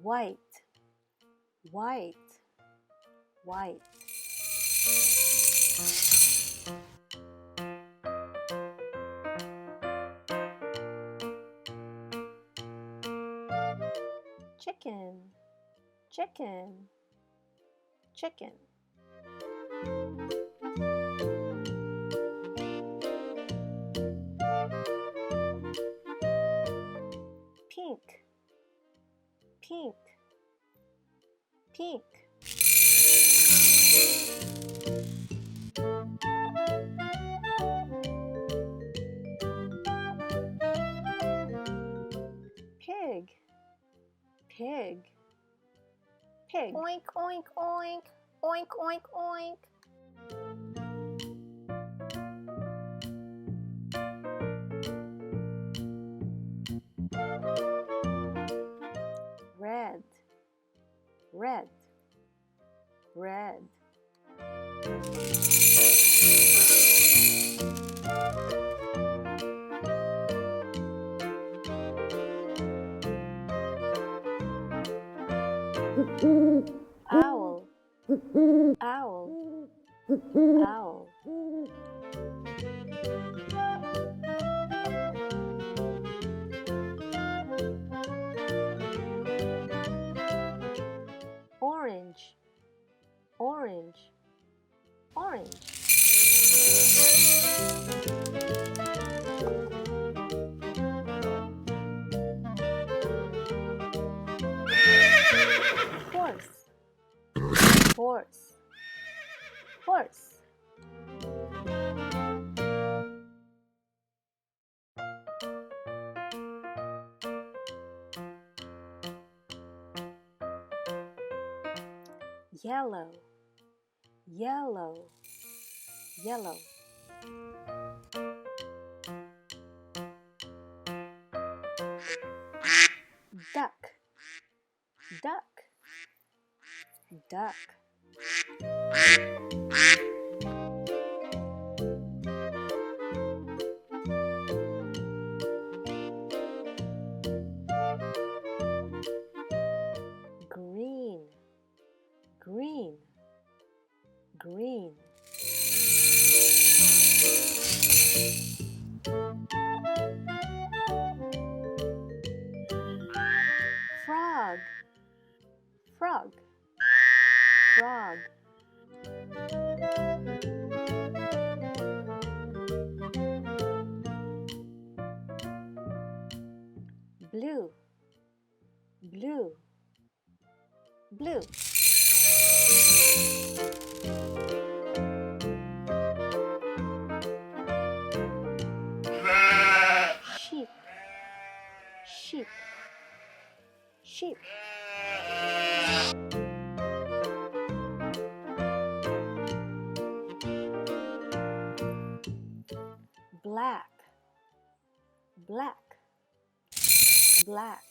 white, white, white. Chicken, chicken, chicken. Pink, pink, pink. Pig, pig, pig. Oink, oink, oink, oink, oink, oink. Red, red, red. Owl, owl, owl. Orange, orange, orange. Horse, horse, horse. Yellow, yellow, yellow. Duck, duck, duck. Green, green, green. Frog, frog, frog. Blue, blue, blue. Sheep, sheep, sheep. Black, black, black.